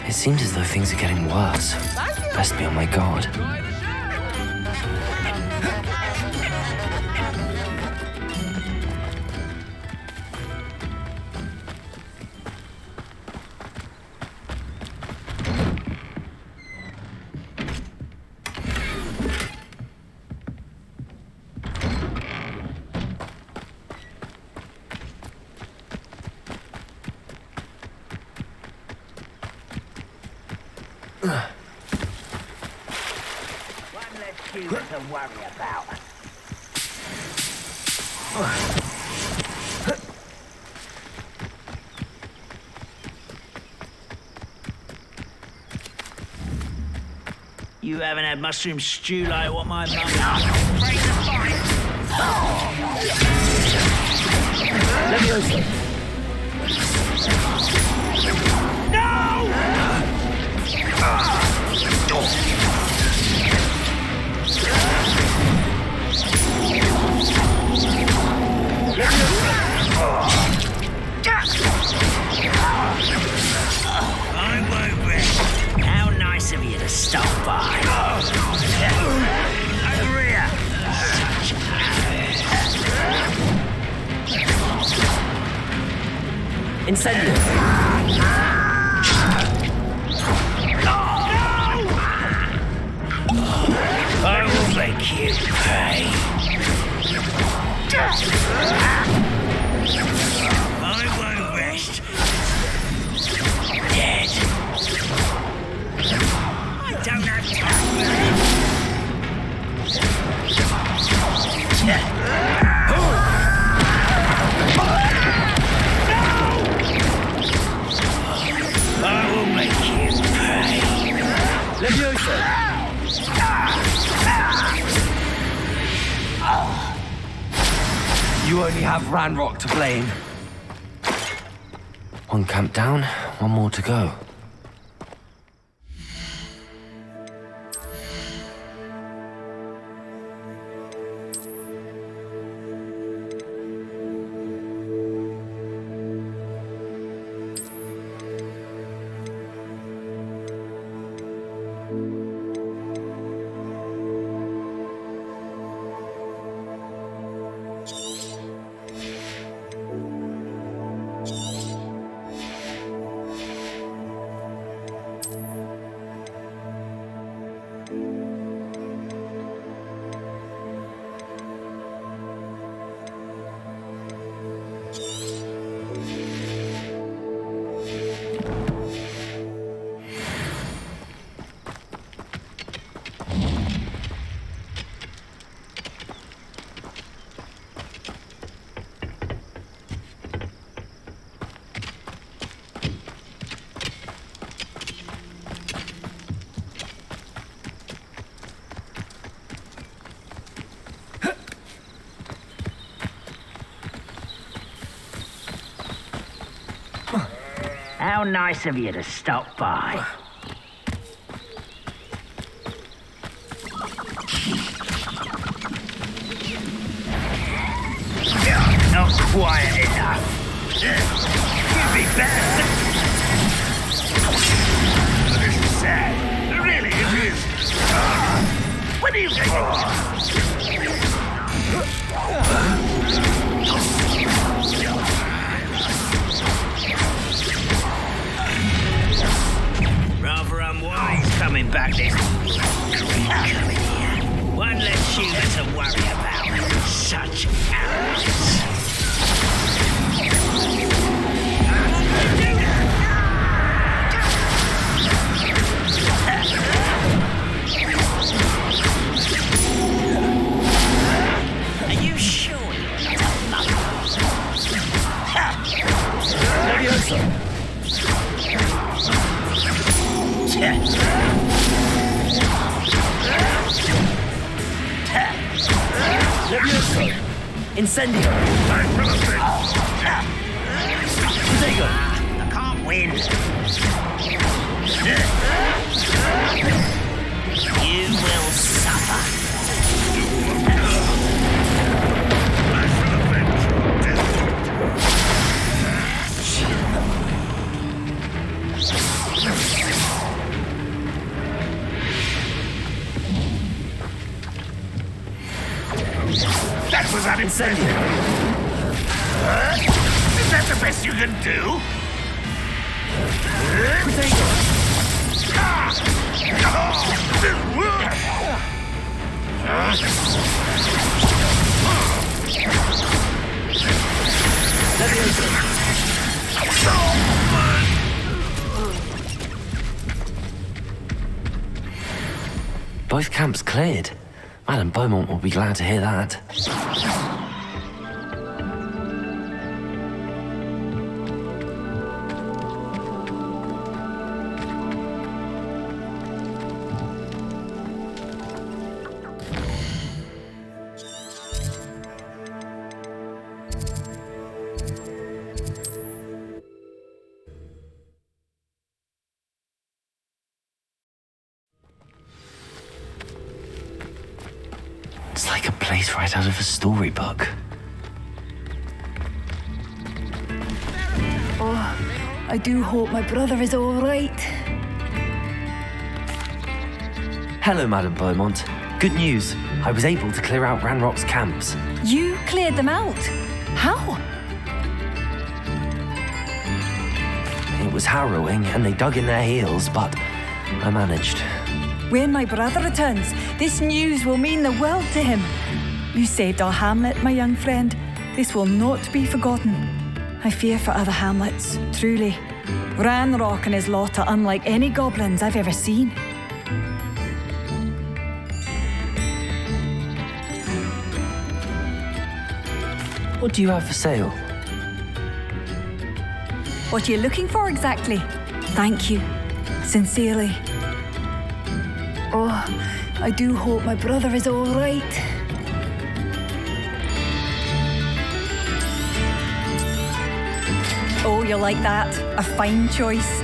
It seems as though things are getting worse. Best be on my guard. One less human to worry about. You haven't had mushroom stew like what my mum afraid to find. Let me also. I won't rest. How nice of you to stop by. Over here. Incendio. I will make you pay. I won't rest. Dead. I don't have time. I will make you pay. Levioso. You only have Ranrock to blame. One camp down, one more to go. How nice of you to stop by. Not quiet enough. You'd be better. This is sad. Really, it is. What do you think? Rather unwise coming back this. Come in here. One less human to worry about. Such arrogance. Are you sure you're not a mother? Levioso. Levioso. Incendio. Protego. I can't win. You will suffer. Incendio! Is that the best you can do? Both camps cleared. Madame Beaumont will be glad to hear that. It's like a place right out of a storybook. Oh, I do hope my brother is all right. Hello, Madame Beaumont. Good news. I was able to clear out Ranrock's camps. You cleared them out? How? It was harrowing, and they dug in their heels, but I managed. When my brother returns, this news will mean the world to him. You saved our hamlet, my young friend. This will not be forgotten. I fear for other hamlets, truly. Ranrock and his lot are unlike any goblins I've ever seen. What do you have for sale? What are you looking for exactly? Thank you. Sincerely. Oh, I do hope my brother is all right. Oh, you like that? A fine choice.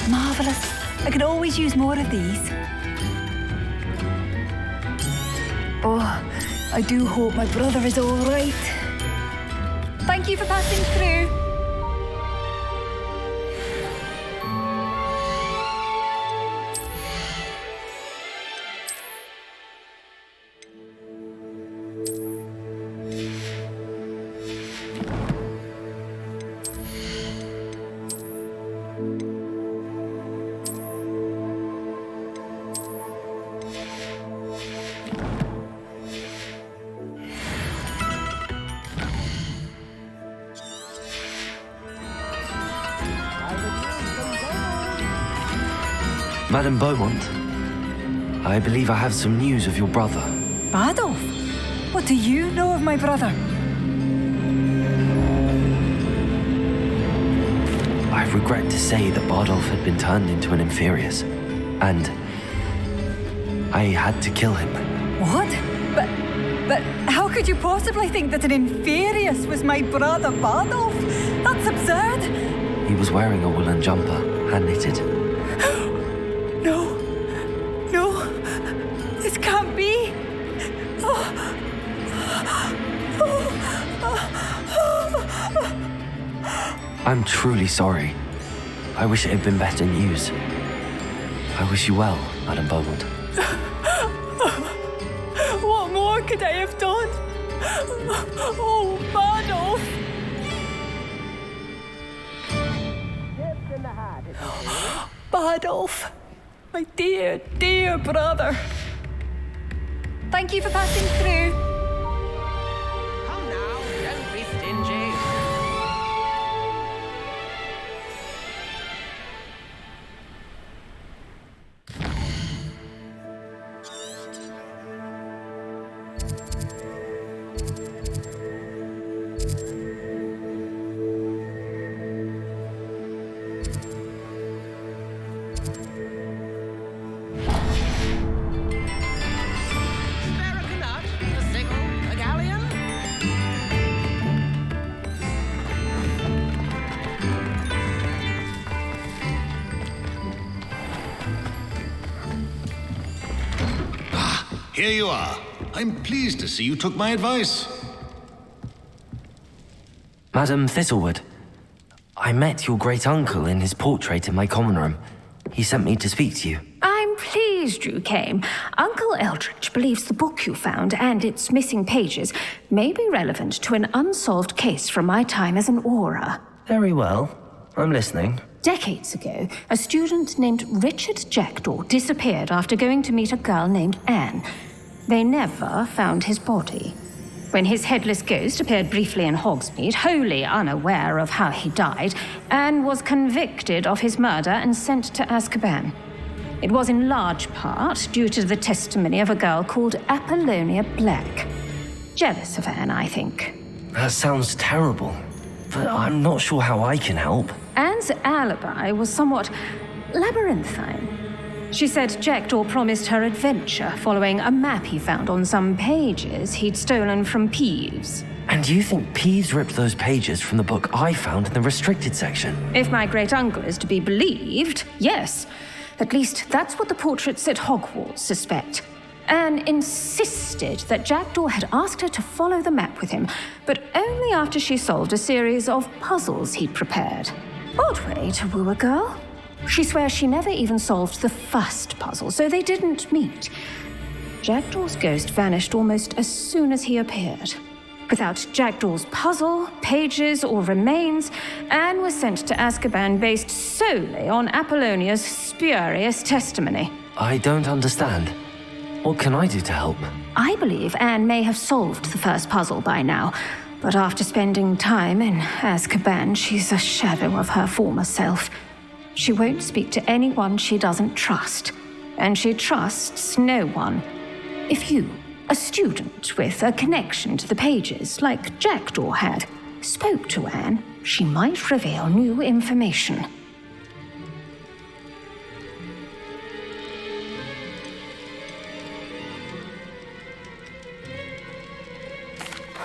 Marvellous. I could always use more of these. Oh, I do hope my brother is all right. Thank you for passing through. Madame Beaumont, I believe I have some news of your brother. Adolf? What do you know of my brother? I regret to say that Bardolph had been turned into an Inferius, and I had to kill him. What? But how could you possibly think that an Inferius was my brother Bardolph? That's absurd. He was wearing a woolen jumper, hand-knitted. No, this can't be. I'm truly sorry. I wish it had been better news. I wish you well, Madame Beaumont. What more could I have done? Oh, Bardolph! Bardolph, my dear, dear brother. Thank you for passing through. Come now, don't be stingy. Here you are. I'm pleased to see you took my advice. Madame Thistlewood, I met your great-uncle in his portrait in my common room. He sent me to speak to you. I'm pleased you came. Uncle Eldridge believes the book you found and its missing pages may be relevant to an unsolved case from my time as an aura. Very well. I'm listening. Decades ago, a student named Richard Jackdaw disappeared after going to meet a girl named Anne. They never found his body. When his headless ghost appeared briefly in Hogsmeade, wholly unaware of how he died, Anne was convicted of his murder and sent to Azkaban. It was in large part due to the testimony of a girl called Apollonia Black. Jealous of Anne, I think. That sounds terrible, but I'm not sure how I can help. Anne's alibi was somewhat labyrinthine. She said Jackdaw promised her adventure following a map he found on some pages he'd stolen from Peeves. And you think Peeves ripped those pages from the book I found in the restricted section? If my great-uncle is to be believed, yes. At least that's what the portraits at Hogwarts suspect. Anne insisted that Jackdaw had asked her to follow the map with him, but only after she solved a series of puzzles he'd prepared. Odd way to woo a girl. She swears she never even solved the first puzzle, so they didn't meet. Jackdaw's ghost vanished almost as soon as he appeared. Without Jackdaw's puzzle, pages, or remains, Anne was sent to Azkaban based solely on Apollonia's spurious testimony. I don't understand. What can I do to help? I believe Anne may have solved the first puzzle by now, but after spending time in Azkaban, she's a shadow of her former self. She won't speak to anyone she doesn't trust, and she trusts no one. If you, a student with a connection to the pages, like Jackdaw had, spoke to Anne, she might reveal new information.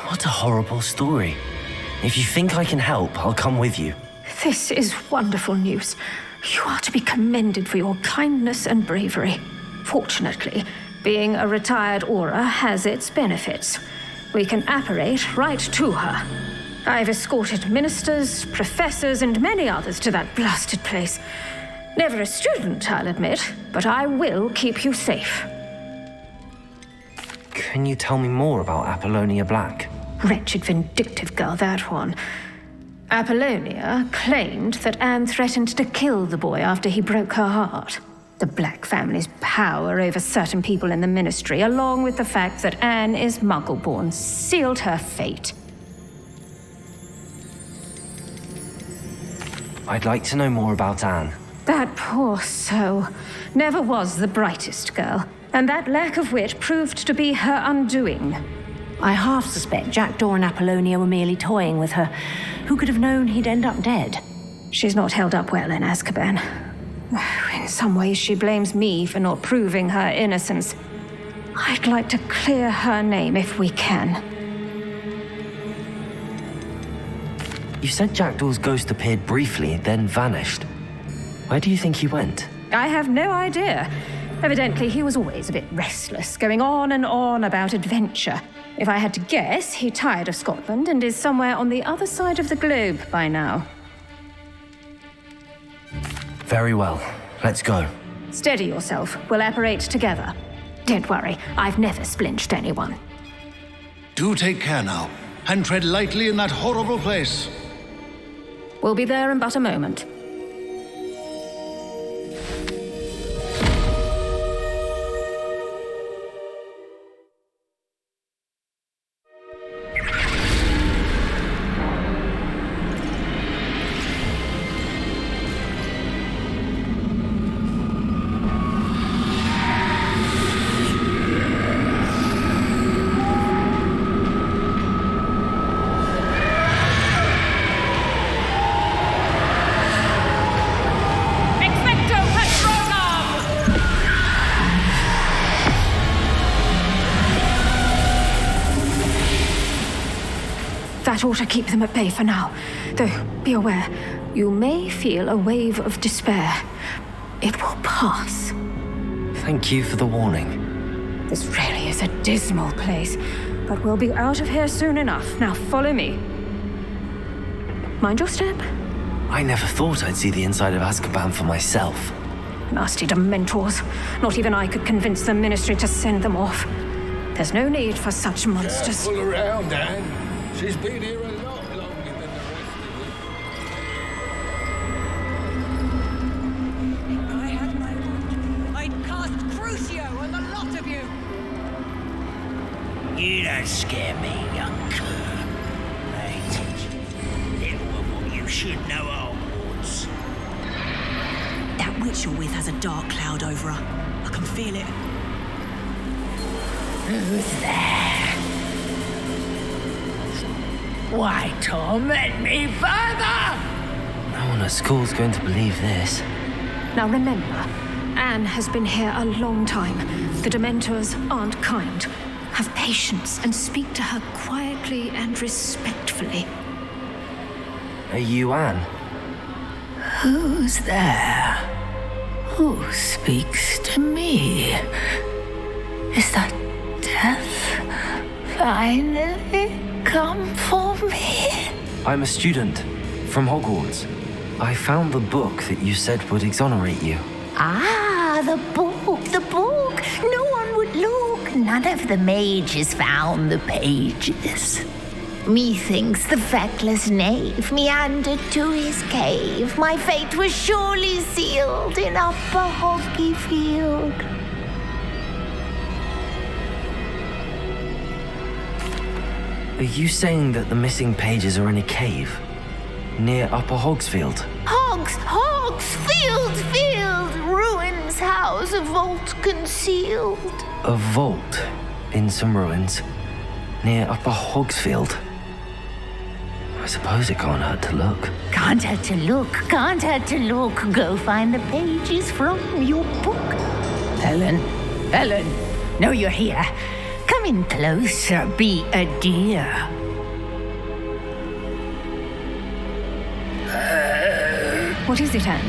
What a horrible story. If you think I can help, I'll come with you. This is wonderful news. You are to be commended for your kindness and bravery. Fortunately, being a retired aura has its benefits. We can apparate right to her. I've escorted ministers, professors, and many others to that blasted place. Never a student, I'll admit, but I will keep you safe. Can you tell me more about Apollonia Black? Wretched, vindictive girl, that one. Apollonia claimed that Anne threatened to kill the boy after he broke her heart. The Black family's power over certain people in the ministry, along with the fact that Anne is Muggle-born, sealed her fate. I'd like to know more about Anne. That poor soul never was the brightest girl, and that lack of wit proved to be her undoing. I half suspect Jackdaw and Apollonia were merely toying with her. Who could have known he'd end up dead? She's not held up well in Azkaban. In some ways, she blames me for not proving her innocence. I'd like to clear her name if we can. You said Jackdaw's ghost appeared briefly, then vanished. Where do you think he went? I have no idea. Evidently, he was always a bit restless, going on and on about adventure. If I had to guess, he tired of Scotland and is somewhere on the other side of the globe by now. Very well. Let's go. Steady yourself. We'll apparate together. Don't worry, I've never splinched anyone. Do take care now, and tread lightly in that horrible place. We'll be there in but a moment. That ought to keep them at bay for now. Though, be aware, you may feel a wave of despair. It will pass. Thank you for the warning. This really is a dismal place, but we'll be out of here soon enough. Now follow me. Mind your step. I never thought I'd see the inside of Azkaban for myself. Nasty Dementors. Not even I could convince the Ministry to send them off. There's no need for such monsters. Careful around, Anne. She's been here a lot longer than the rest of If I had my wand, I'd cast Crucio on the lot of you. You don't scare me, young cur. I teach you little of what you should know at Hogwarts. That witch you're with has a dark cloud over her. I can feel it. Who's there? Why torment me further? No one at school's going to believe this. Now remember, Anne has been here a long time. The Dementors aren't kind. Have patience and speak to her quietly and respectfully. Are you Anne? Who's there? Who speaks to me? Is that death finally come for me? I'm a student from Hogwarts. I found the book that you said would exonerate you. Ah, the book, the book. No one would look. None of the mages found the pages. Methinks the feckless knave meandered to his cave. My fate was surely sealed in Upper Hoggyfield. Are you saying that the missing pages are in a cave? Near Upper Hogsfield? Field. Ruins house, a vault concealed. A vault in some ruins near Upper Hogsfield? I suppose it can't hurt to look. Can't hurt to look. Go find the pages from your book. Ellen, know you're here. Come in closer, be a dear. What is it, Anne?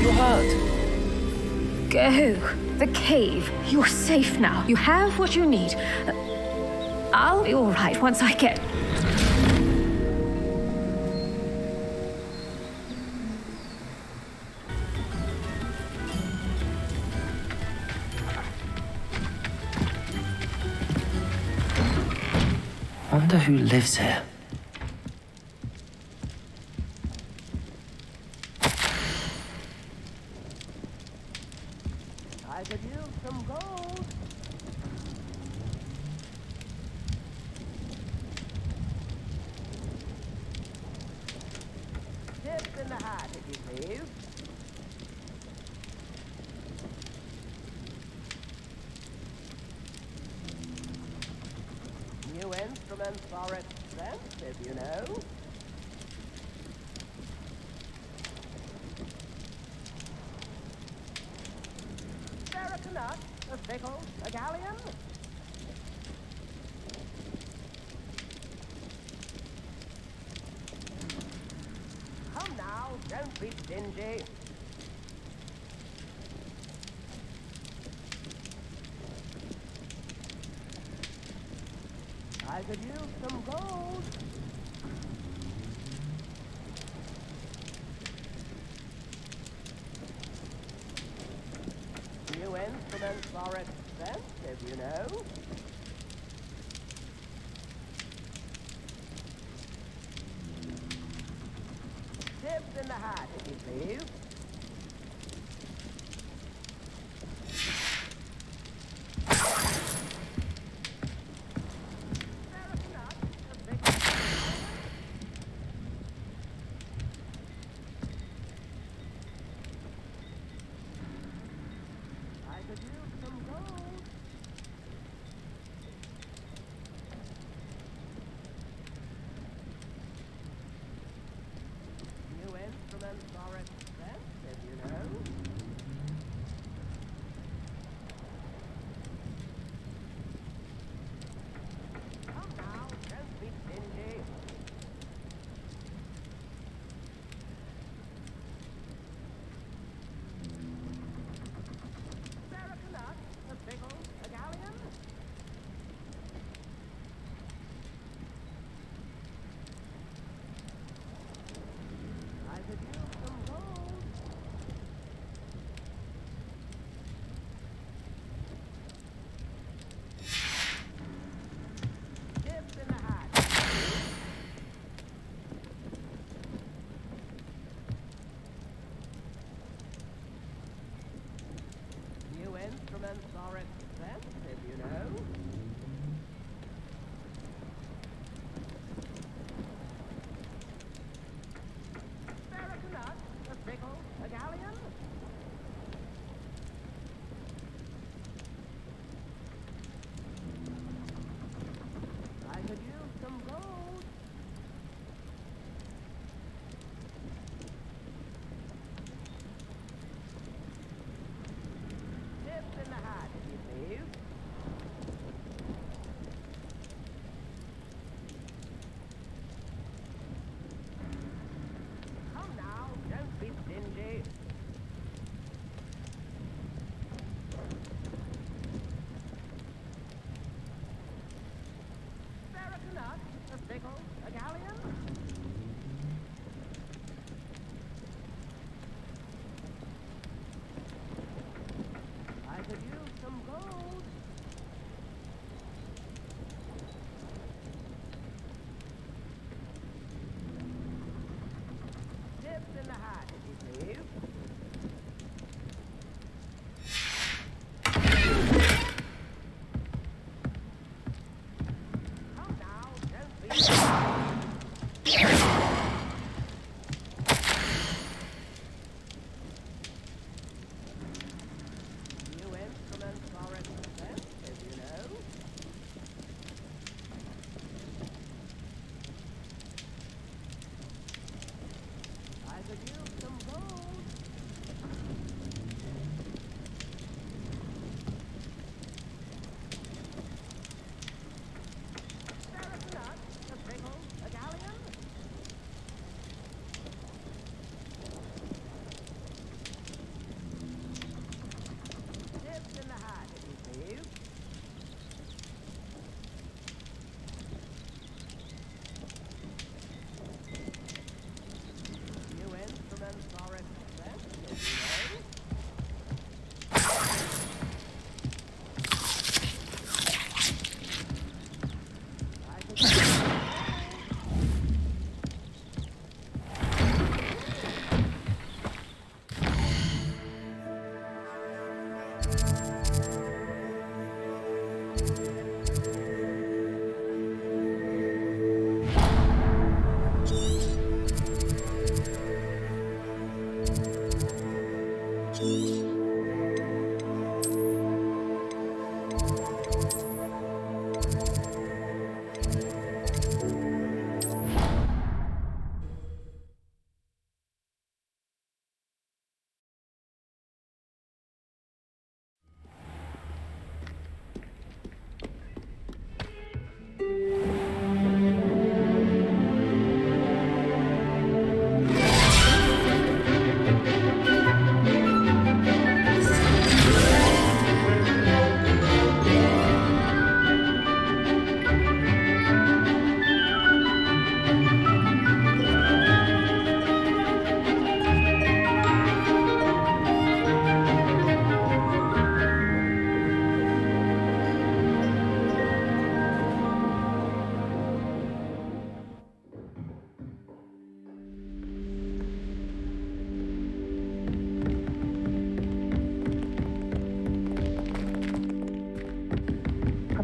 You're hurt. Go. The cave. You're safe now. You have what you need. I'll be all right once I get... Wonder who lives here. I could use some gold. Tips in the hat, if you please. New instruments are expensive, you know. A nut, a pickle, a galleon. Come now, don't be stingy. I could use some gold. New instruments are expensive, you know. Tips in the hat, if you please. Instruments are expensive, you know. Come now, don't be stingy.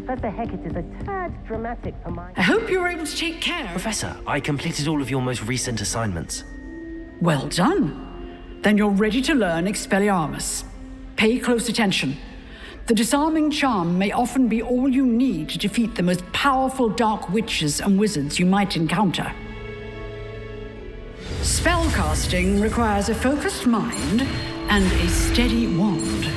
Professor Hecat is a tad dramatic for my... I hope you were able to take care. Professor, I completed all of your most recent assignments. Well done. Then you're ready to learn Expelliarmus. Pay close attention. The disarming charm may often be all you need to defeat the most powerful dark witches and wizards you might encounter. Spellcasting requires a focused mind and a steady wand.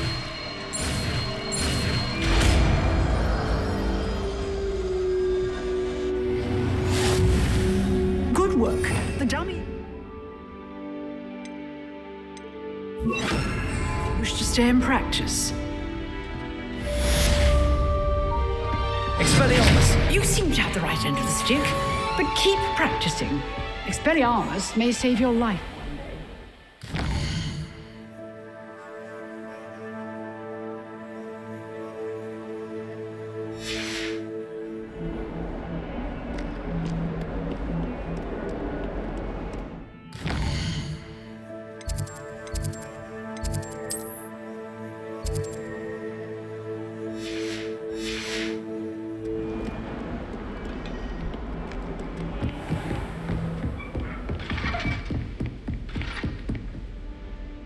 Good work. The dummy... Wish to stay and practice. Expelliarmus! You seem to have the right end of the stick, but keep practicing. Expelliarmus may save your life.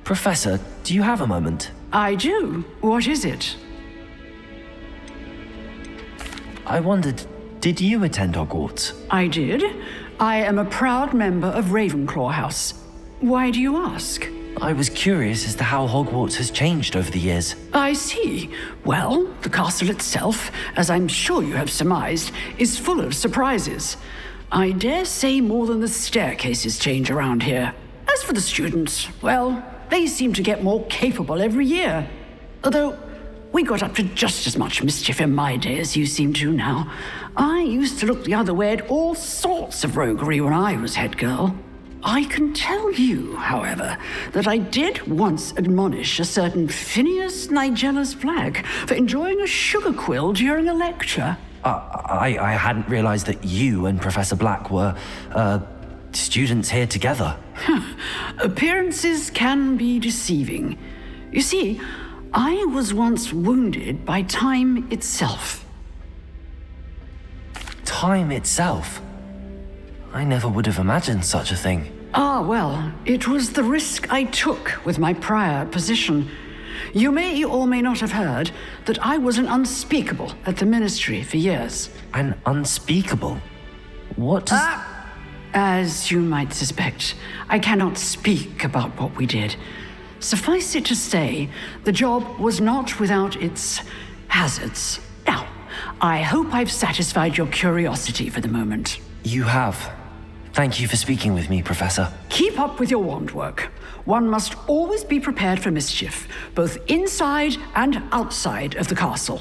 Professor, do you have a moment? I do. What is it? I wondered, did you attend Hogwarts? I did. I am a proud member of Ravenclaw House. Why do you ask? I was curious as to how Hogwarts has changed over the years. I see. Well, the castle itself, as I'm sure you have surmised, is full of surprises. I dare say more than the staircases change around here. As for the students, well, they seem to get more capable every year. Although, we got up to just as much mischief in my day as you seem to now. I used to look the other way at all sorts of roguery when I was head girl. I can tell you, however, that I did once admonish a certain Phineas Nigella's Flag for enjoying a sugar quill during a lecture. I hadn't realized that you and Professor Black were, students here together. Appearances can be deceiving. You see, I was once wounded by time itself. Time itself? I never would have imagined such a thing. Ah, well, it was the risk I took with my prior position. You may or may not have heard that I was an unspeakable at the Ministry for years. An unspeakable? What does... As you might suspect, I cannot speak about what we did. Suffice it to say, the job was not without its hazards. Now, I hope I've satisfied your curiosity for the moment. You have. Thank you for speaking with me, Professor. Keep up with your wand work. One must always be prepared for mischief, both inside and outside of the castle.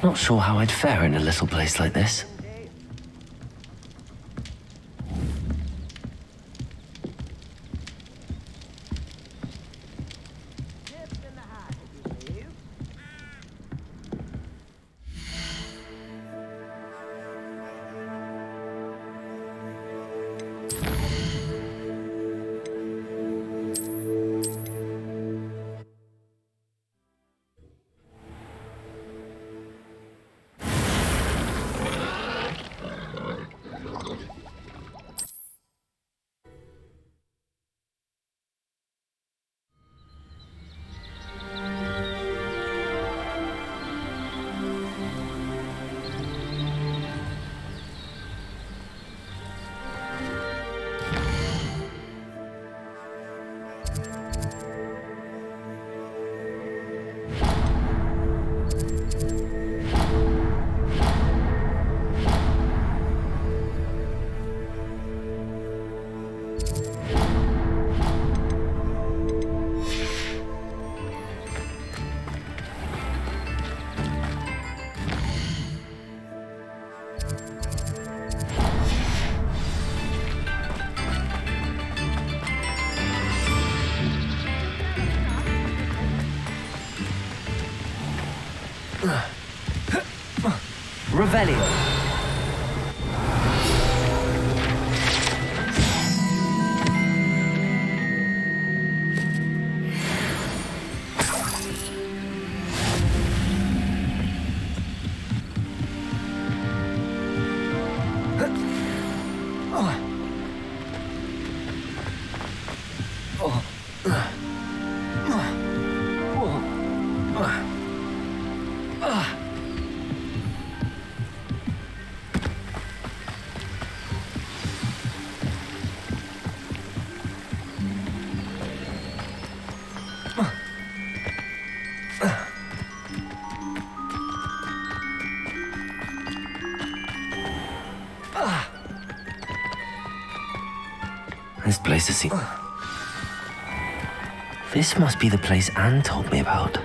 Not sure how I'd fare in a little place like this. Revelio. This place is... This must be the place Anne told me about.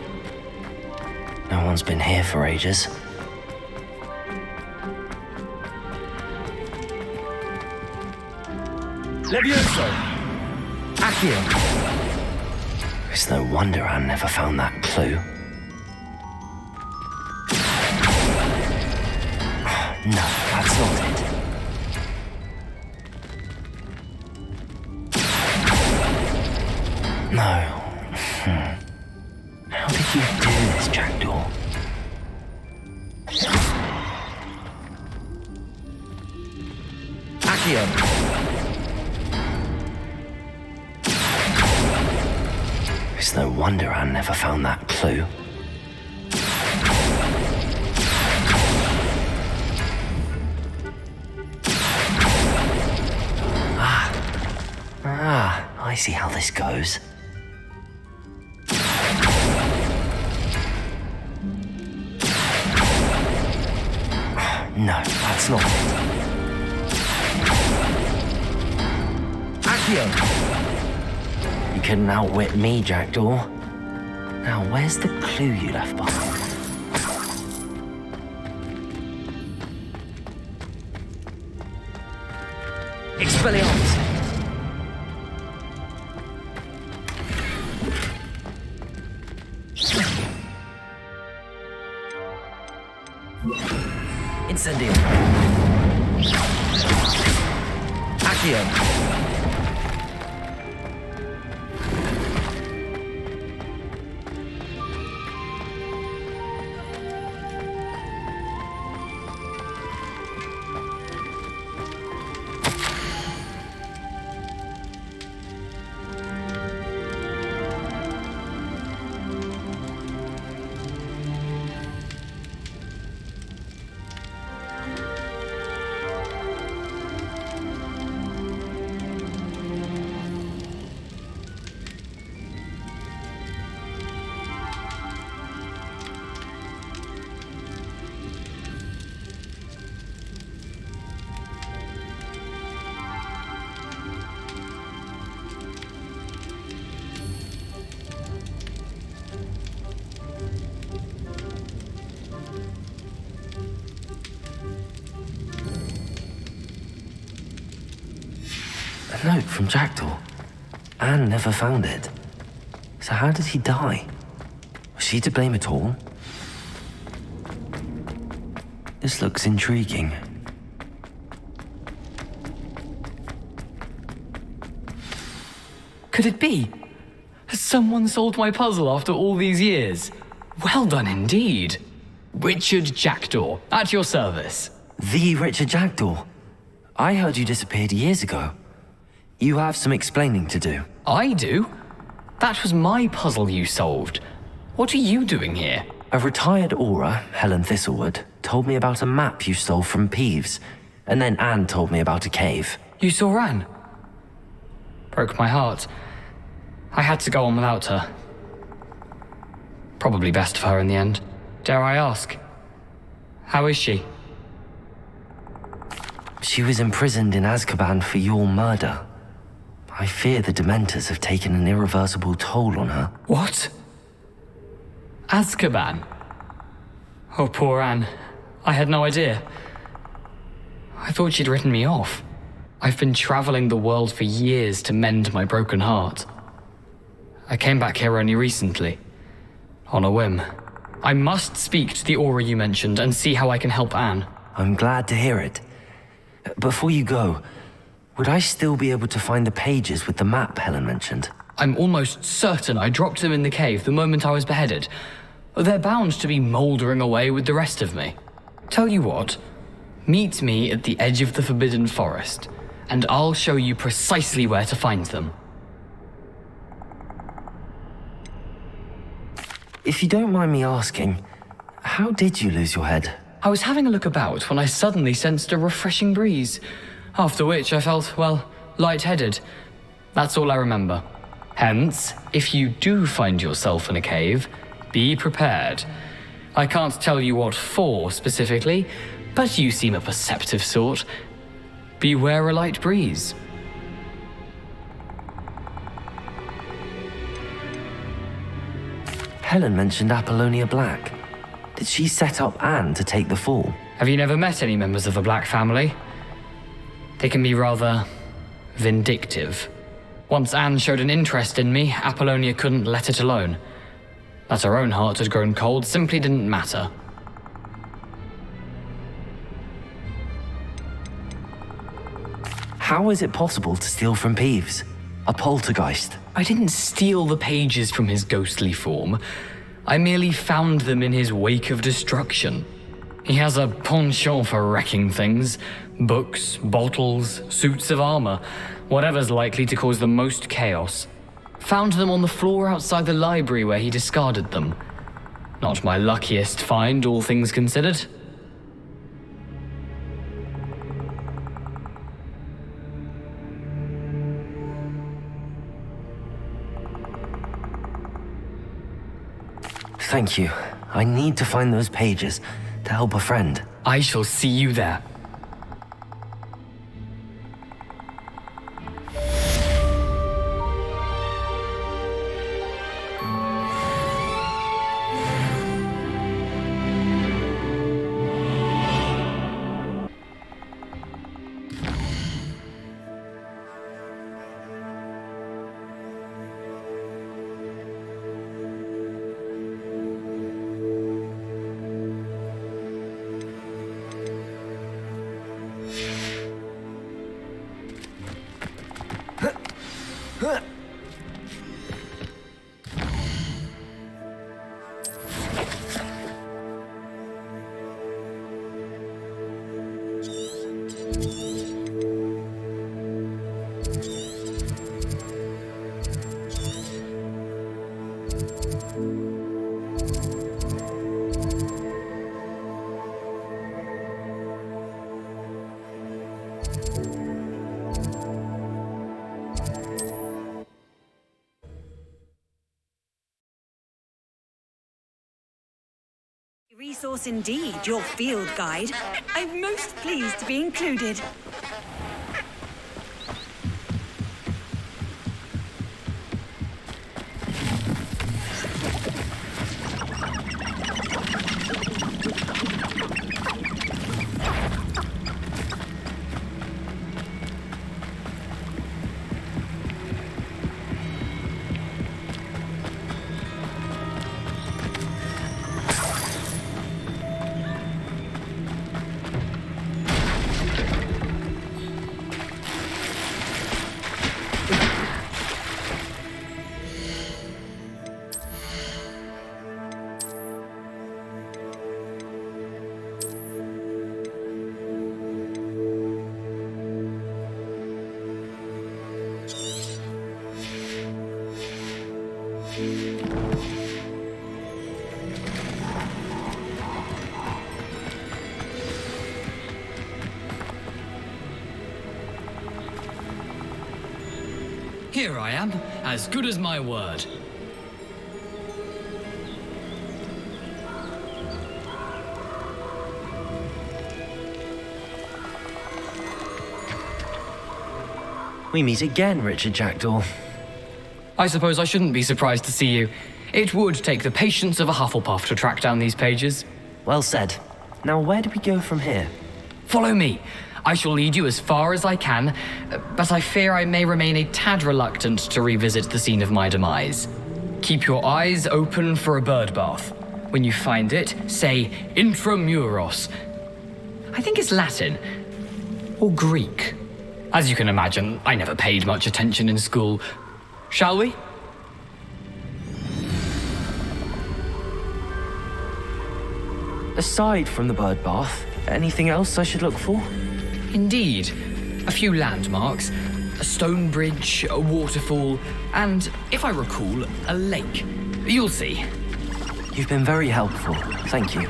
No one's been here for ages. Levioso! Accio! It's no wonder Anne never found that clue. No, that's not it. No. How did you do this, Jackdaw? Accio! It's no wonder Anne never found that clue. I see how this goes. No, that's not it. Accio! You couldn't outwit me, Jackdaw. Now, where's the clue you left behind? Expelliarmus! Incendio! Accio! A note from Jackdaw. Anne never found it. So how did he die? Was she to blame at all? This looks intriguing. Could it be? Has someone solved my puzzle after all these years? Well done indeed. Richard Jackdaw, at your service. The Richard Jackdaw? I heard you disappeared years ago. You have some explaining to do. I do? That was my puzzle you solved. What are you doing here? A retired aura, Helen Thistlewood, told me about a map you stole from Peeves, and then Anne told me about a cave. You saw Anne? Broke my heart. I had to go on without her. Probably best for her in the end. Dare I ask? How is she? She was imprisoned in Azkaban for your murder. I fear the Dementors have taken an irreversible toll on her. What? Azkaban? Oh, poor Anne. I had no idea. I thought she'd written me off. I've been traveling the world for years to mend my broken heart. I came back here only recently, on a whim. I must speak to the aura you mentioned and see how I can help Anne. I'm glad to hear it. Before you go, would I still be able to find the pages with the map Helen mentioned? I'm almost certain I dropped them in the cave the moment I was beheaded. They're bound to be mouldering away with the rest of me. Tell you what, meet me at the edge of the Forbidden Forest, and I'll show you precisely where to find them. If you don't mind me asking, how did you lose your head? I was having a look about when I suddenly sensed a refreshing breeze, after which I felt, well, lightheaded. That's all I remember. Hence, if you do find yourself in a cave, be prepared. I can't tell you what for specifically, but you seem a perceptive sort. Beware a light breeze. Helen mentioned Apollonia Black. Did she set up Anne to take the fall? Have you never met any members of the Black family? They can be rather vindictive. Once Anne showed an interest in me, Apollonia couldn't let it alone. That her own heart had grown cold simply didn't matter. How is it possible to steal from Peeves? A poltergeist? I didn't steal the pages from his ghostly form. I merely found them in his wake of destruction. He has a penchant for wrecking things. Books, bottles, suits of armor, whatever's likely to cause the most chaos. Found them on the floor outside the library where he discarded them. Not my luckiest find, all things considered. Thank you. I need to find those pages to help a friend. I shall see you there. Resource indeed, your field guide. I'm most pleased to be included. Here I am, as good as my word. We meet again, Richard Jackdaw. I suppose I shouldn't be surprised to see you. It would take the patience of a Hufflepuff to track down these pages. Well said. Now where do we go from here? Follow me. I shall lead you as far as I can, but I fear I may remain a tad reluctant to revisit the scene of my demise. Keep your eyes open for a bird bath. When you find it, say intramuros. I think it's Latin. Or Greek. As you can imagine, I never paid much attention in school. Shall we? Aside from the bird bath, anything else I should look for? Indeed. A few landmarks, a stone bridge, a waterfall, and, if I recall, a lake. You'll see. You've been very helpful. Thank you.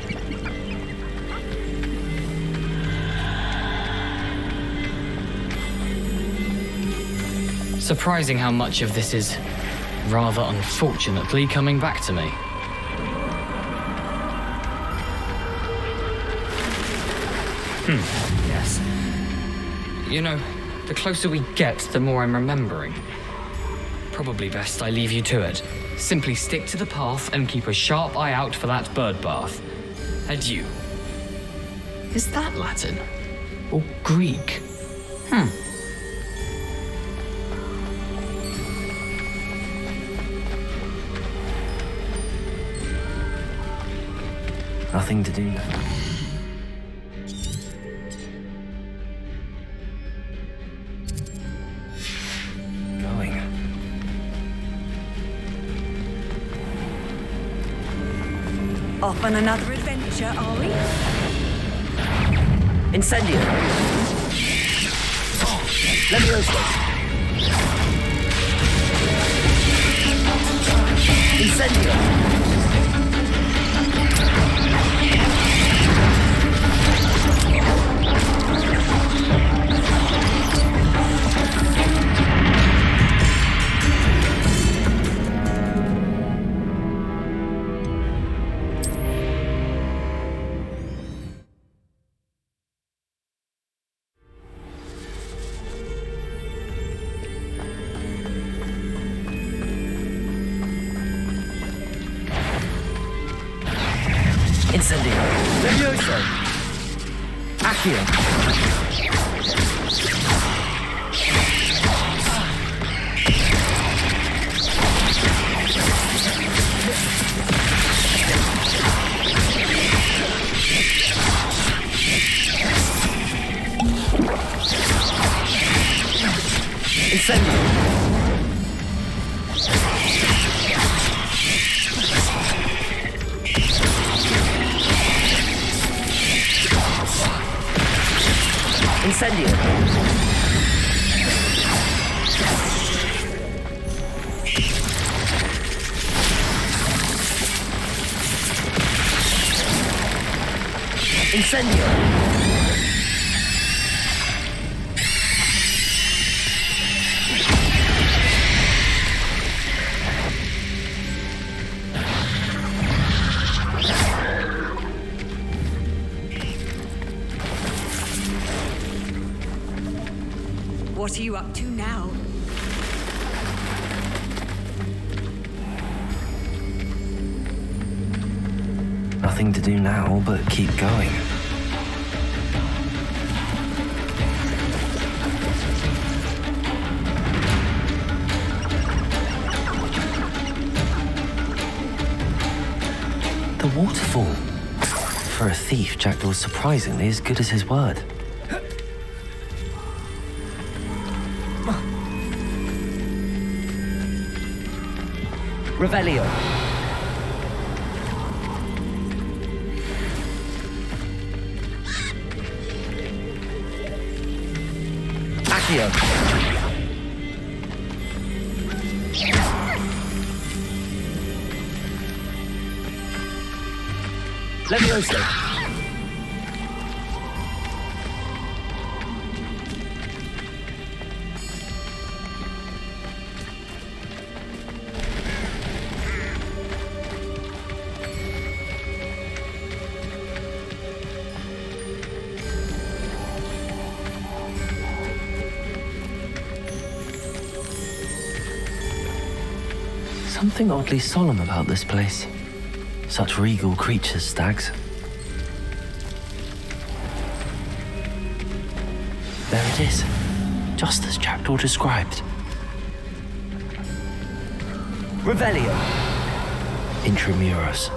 Surprising how much of this is, rather unfortunately, coming back to me. Yes. You know, the closer we get, the more I'm remembering. Probably best I leave you to it. Simply stick to the path and keep a sharp eye out for that bird bath. Adieu. Is that Latin? Or Greek? Nothing to do now. Going. Off on another adventure, are we? Incendio! Levioso! Incendio! Incendio! Levioso! Accio! Incendio! Incendio! Incendio! What are you up to now? Nothing to do now but keep going. The waterfall. For a thief, Jackdaw's surprisingly as good as his word. Revelio. Accio. Levioso. Something oddly solemn about this place. Such regal creatures, stags. There it is, just as Jackdaw described. Revelio. Intramuros.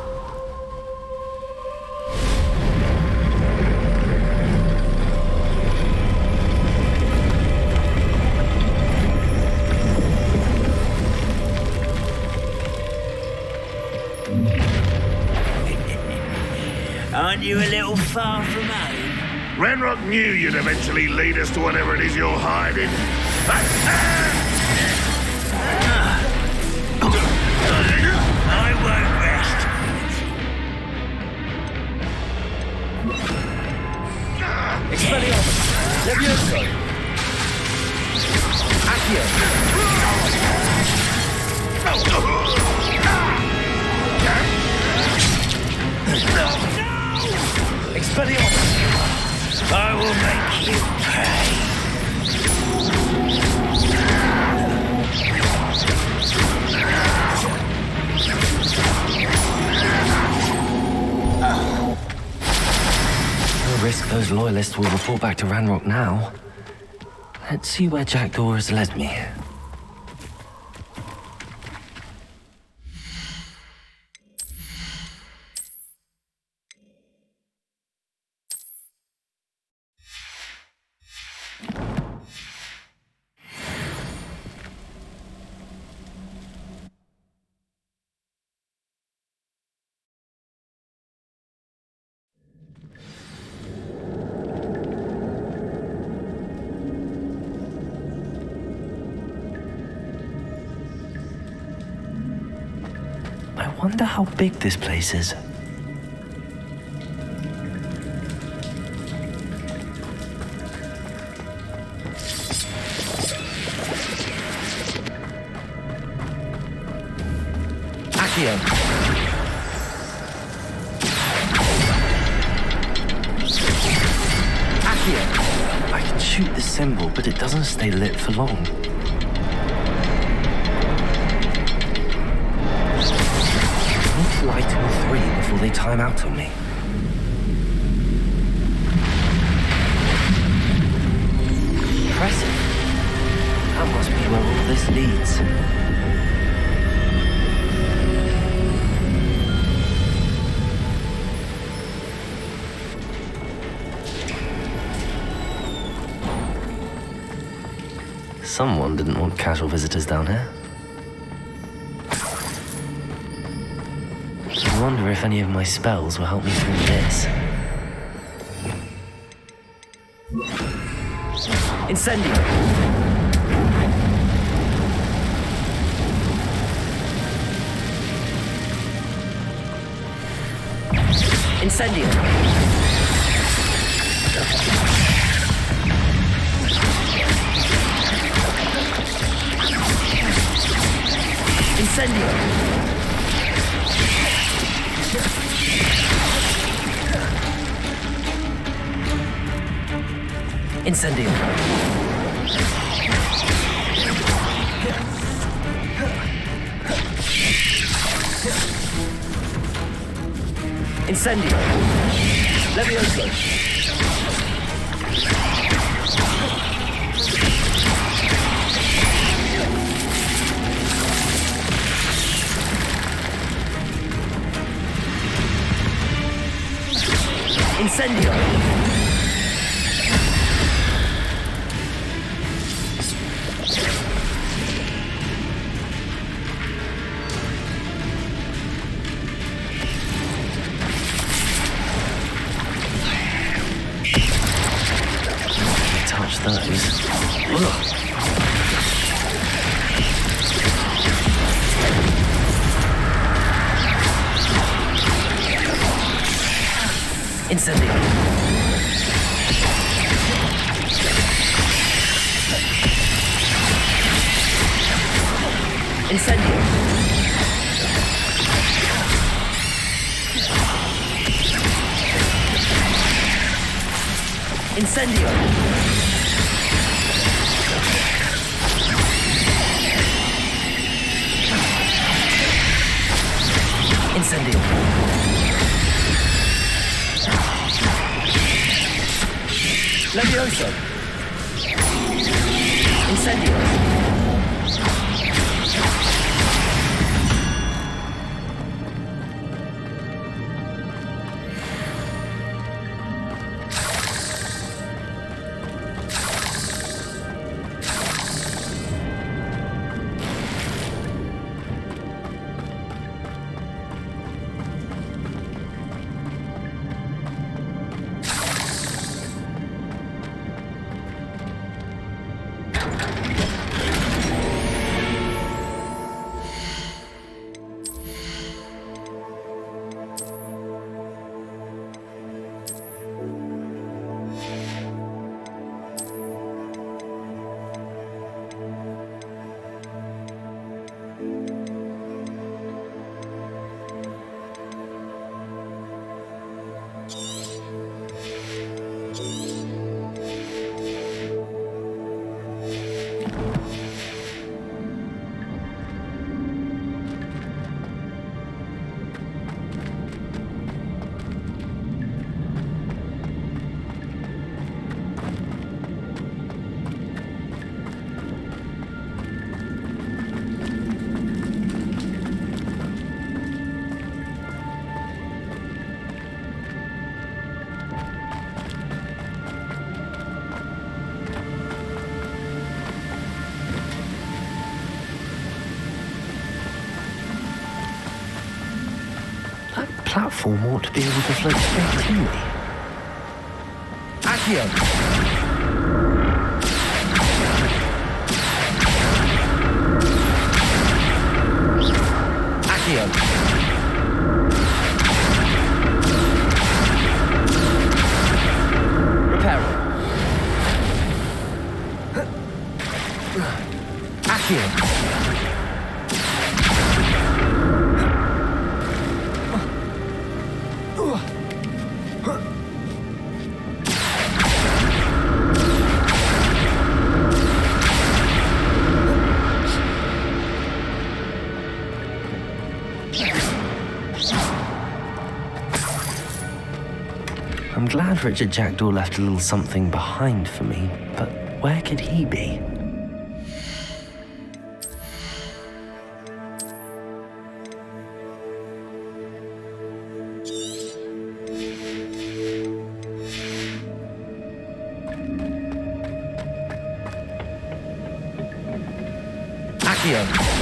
Aren't you a little far from home? Ranrock knew you'd eventually lead us to whatever it is you're hiding. I won't rest. Expelliarmus! Levioso! Accio! Expelliarmus! I will make you pay. No risk those loyalists will report back to Ranrock now. Let's see where Jackdaw has led me. I wonder how big this place is. Accio! Accio! I can shoot the symbol, but it doesn't stay lit for long. Light all three before they time out on me. Impressive. That must be where all this leads. Someone didn't want casual visitors down here. I wonder if any of my spells will help me through this. Incendio! Incendio! Incendio! Incendio! Incendio! Levioso! Incendio! Touch those. Ugh. Incendio! Incendio! Incendio! Incendio! Levioso! Incendio! platform ought to be able to float straight to me. Accio! Accio! Reparo. Accio! I'm glad Richard Jackdaw left a little something behind for me, but where could he be? Accio!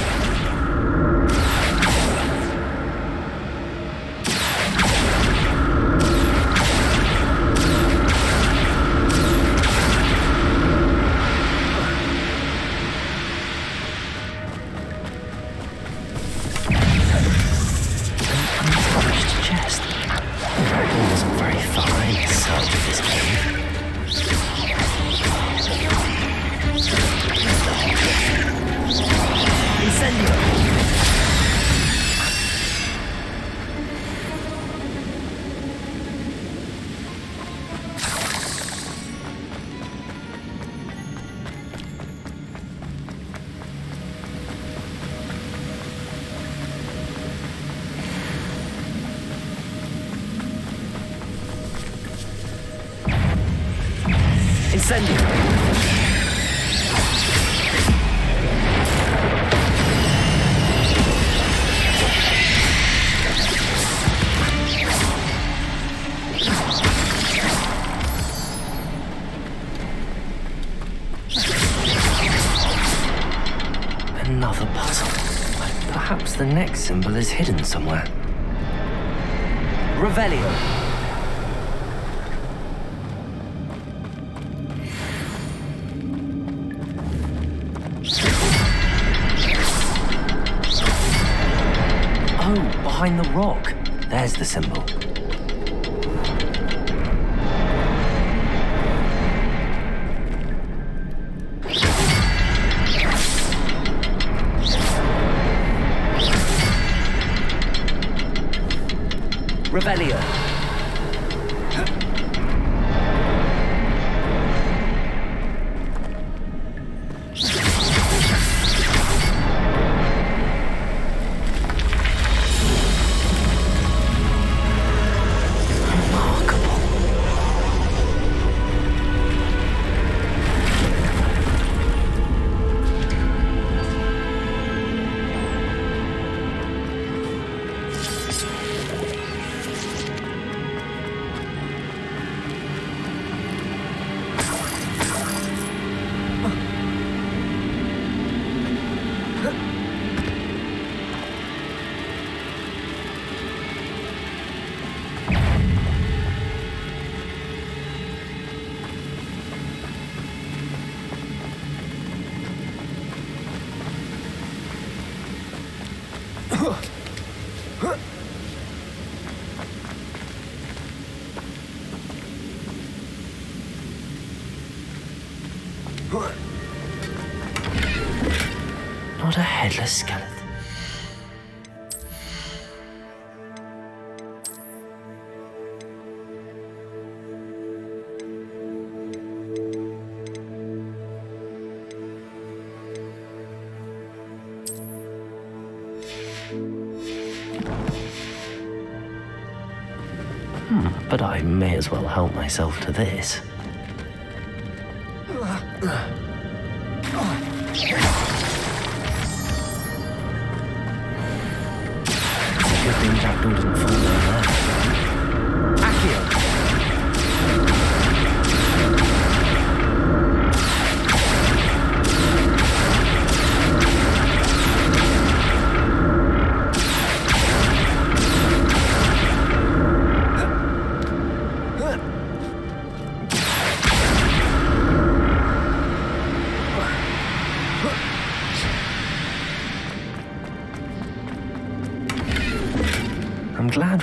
Another puzzle. Perhaps the next symbol is hidden somewhere. Revelio. Oh, behind the rock. There's the symbol. Revelio. Not a headless skeleton. But I may as well help myself to this. Good thing Jackdaw didn't fall down there. Accio!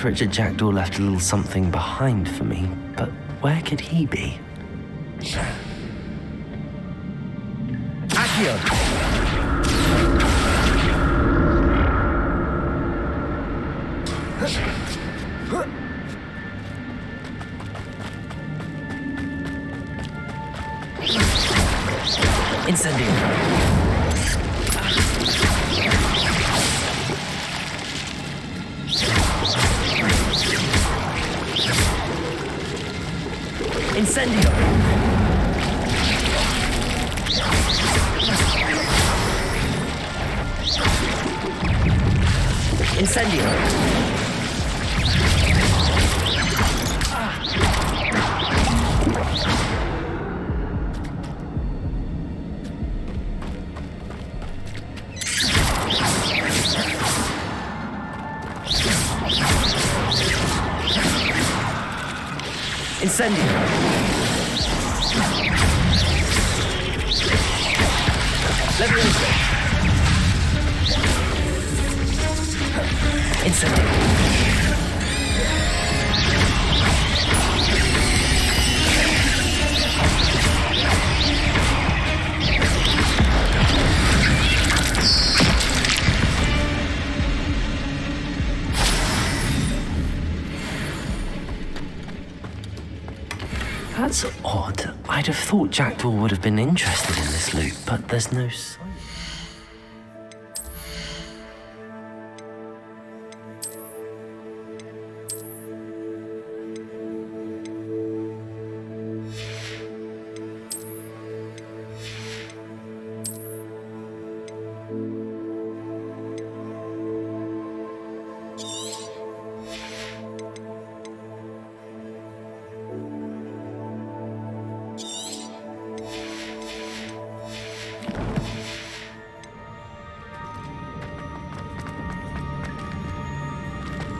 glad Richard Jackdaw left a little something behind for me, but where could he be? Accio! Incendio! Incendio! Incendio! Incendio! Levioso! Incendio! That's odd. I'd have thought Jackdaw would have been interested in this loot, but there's no sign.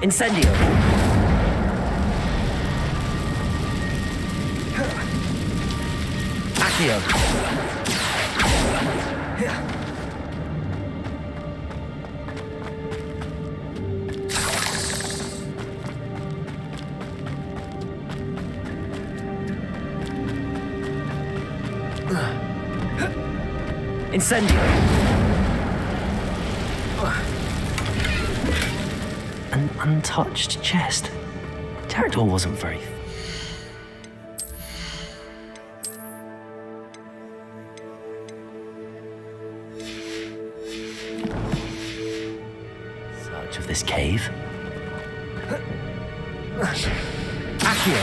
Incendio! Accio! Incendio! An untouched chest. Jackdaw wasn't very... Search of this cave. Accio!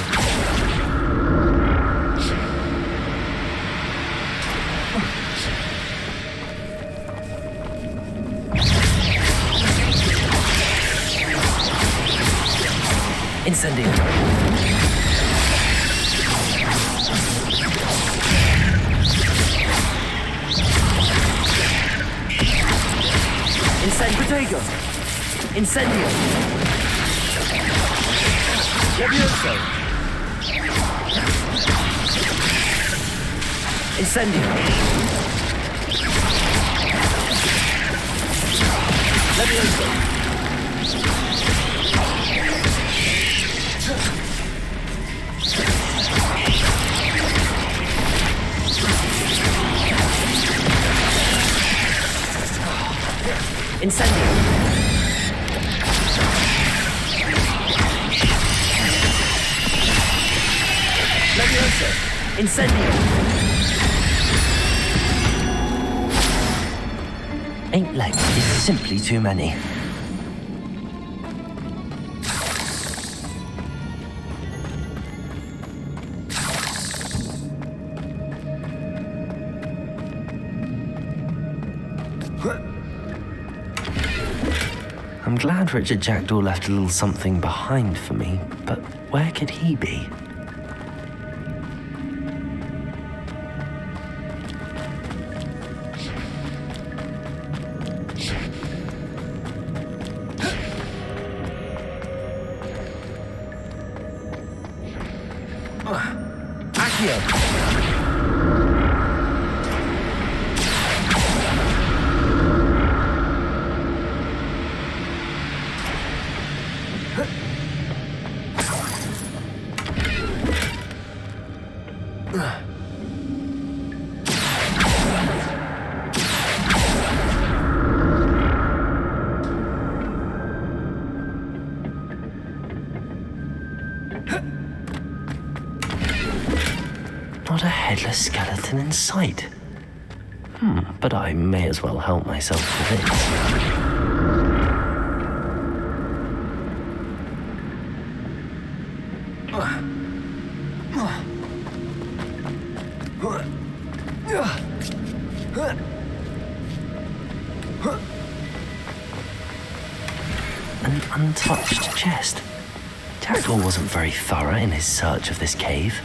Incendio! Protego! Incendio! Levioso! Incendio! Levioso! Incendio! Levioso! Incendio! Ain't legs, it's simply too many. I'm glad Richard Jackdaw left a little something behind for me, but where could he be? Not a headless skeleton in sight. But I may as well help myself to this. An untouched chest. Jackdaw wasn't very thorough in his search of this cave.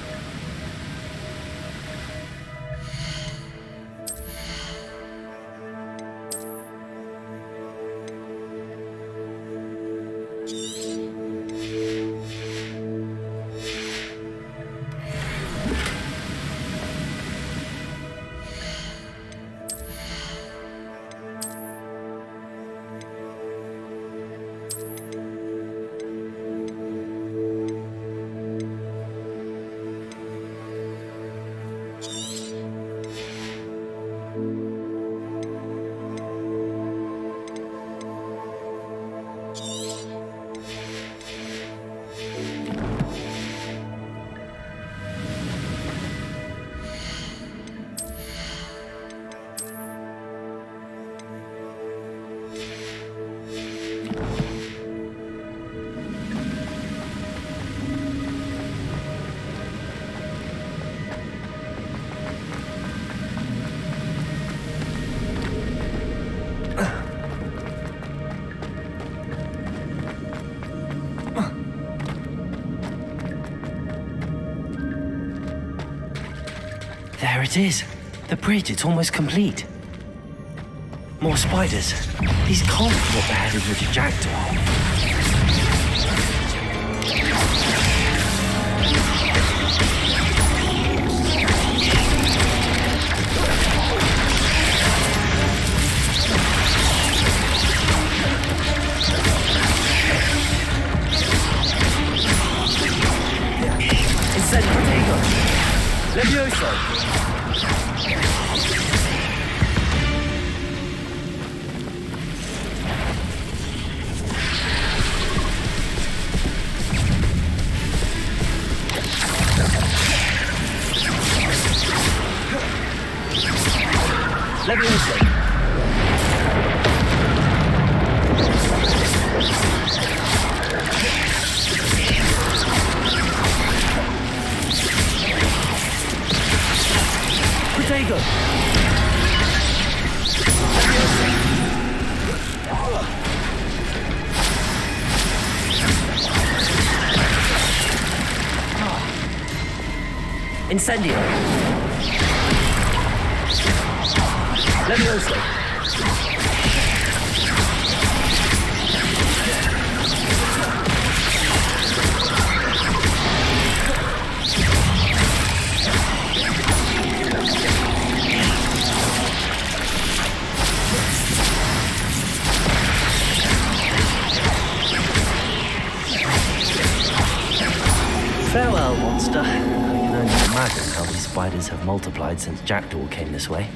There it is. The bridge, it's almost complete. More spiders. These can't be what they're headed with the jackdaw. Levioso! Levioso! Potato! Incendio! Levioso! Farewell, monster. I can only imagine how these spiders have multiplied since Jackdaw came this way.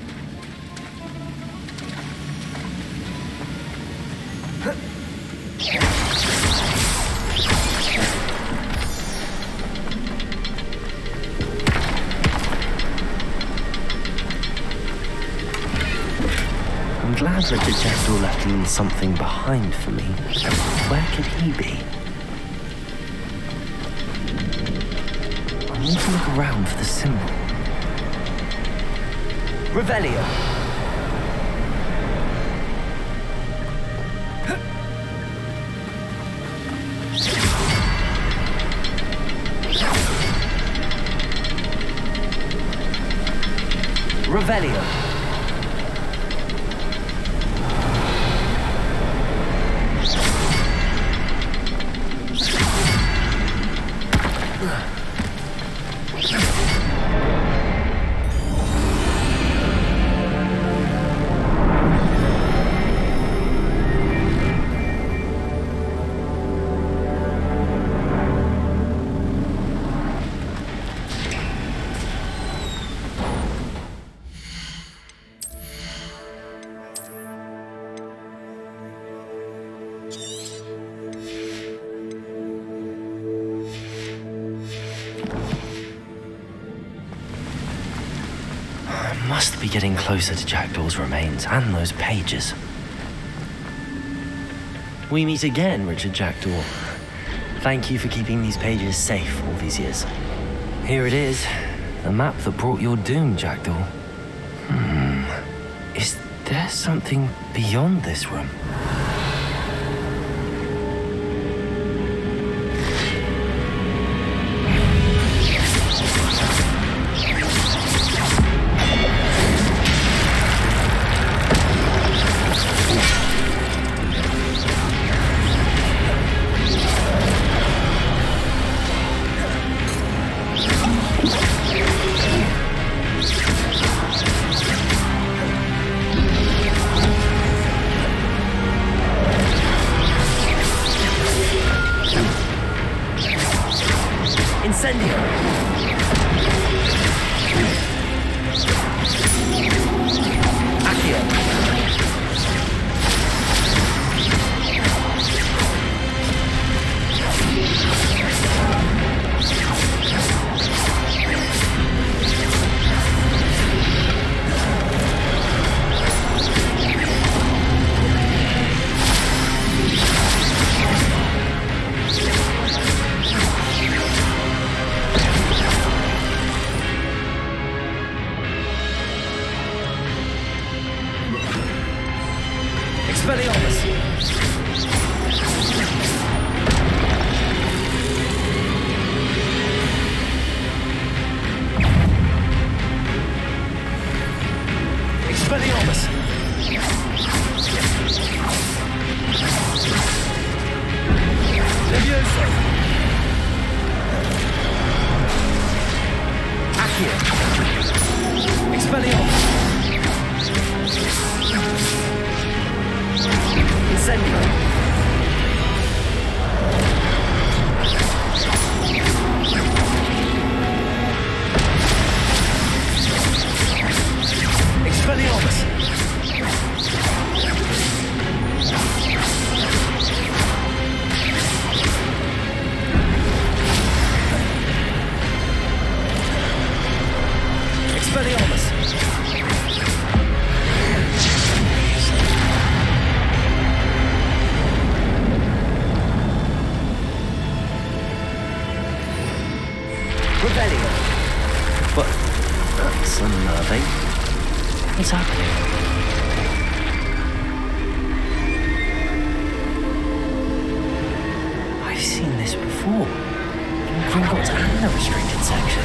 I'm glad that the Jackdaw left a little something behind for me. Where could he be? I need to look around for the symbol. Revelio! Revelio! must be getting closer to Jackdaw's remains and those pages. We meet again, Richard Jackdaw. Thank you for keeping these pages safe all these years. Here it is, the map that brought your doom, Jackdaw. Is there something beyond this room? What's happening? I've seen this before. In Gringotts and the restricted section.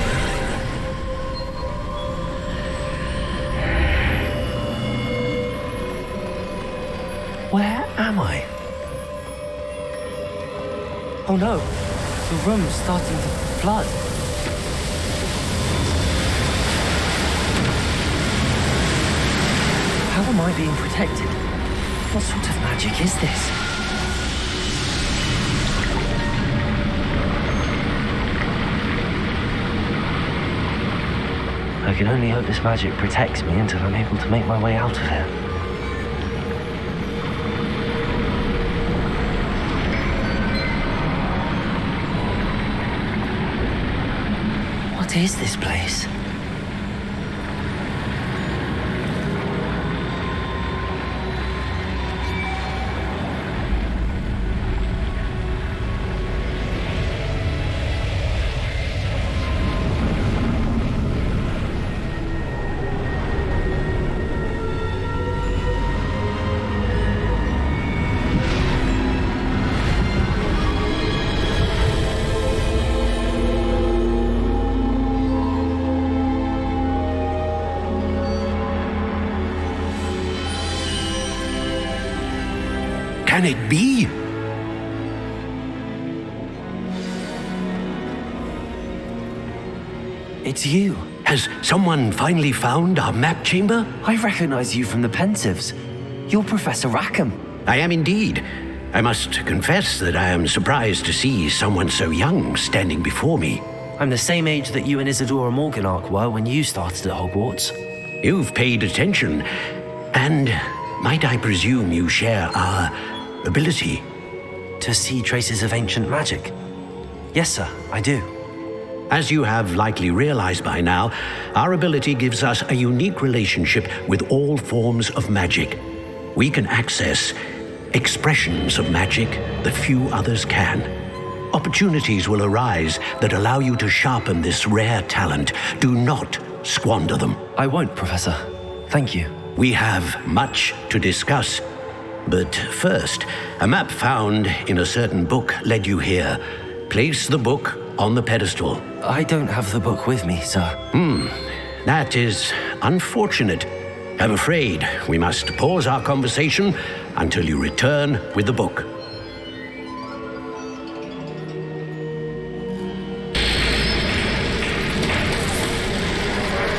Where am I? Oh no, the room's starting to flood. How am I being protected? What sort of magic is this? I can only hope this magic protects me until I'm able to make my way out of here. What is this place? Can it be? It's you. Has someone finally found our map chamber? I recognize you from the Pensives. You're Professor Rackham. I am indeed. I must confess that I am surprised to see someone so young standing before me. I'm the same age that you and Isadora Morganach were when you started at Hogwarts. You've paid attention, and might I presume you share our ability? To see traces of ancient magic? Yes, sir, I do. As you have likely realized by now, our ability gives us a unique relationship with all forms of magic. We can access expressions of magic that few others can. Opportunities will arise that allow you to sharpen this rare talent. Do not squander them. I won't, Professor. Thank you. We have much to discuss. But first, a map found in a certain book led you here. Place the book on the pedestal. I don't have the book with me, sir. That is unfortunate. I'm afraid we must pause our conversation until you return with the book.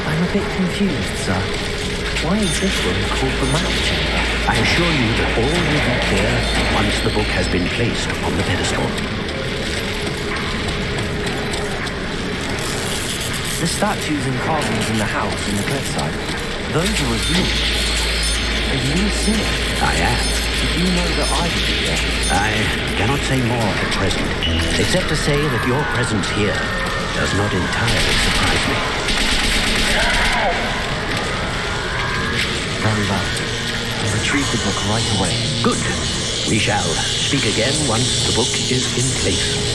I'm a bit confused, sir. Why is this room called the map chamber? I assure you that all will be clear once the book has been placed on the pedestal. The statues and carvings in the house in the cliffside, those are revealed. Have you seen it? I am. Did you know that I would be here? I cannot say more at present, except to say that your presence here does not entirely surprise me. Very well. I'll retrieve the book right away. Good. We shall speak again once the book is in place.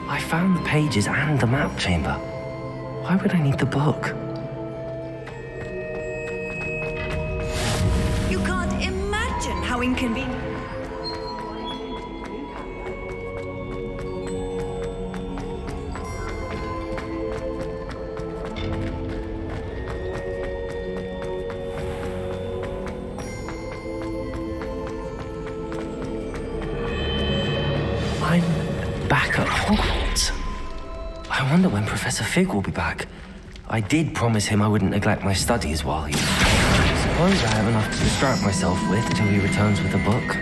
I found the pages and the map chamber. Why would I need the book? You can't imagine how inconvenient. Back at Hogwarts. I wonder when Professor Fig will be back. I did promise him I wouldn't neglect my studies while he... Suppose I have enough to distract myself with till he returns with the book.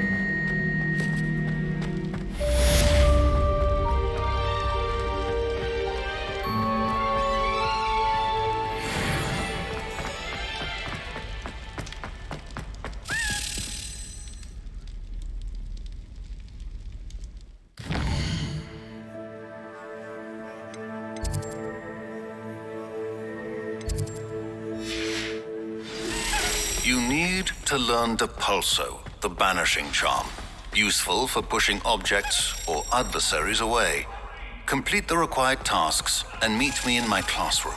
You need to learn Depulso, the banishing charm. Useful for pushing objects or adversaries away. Complete the required tasks and meet me in my classroom.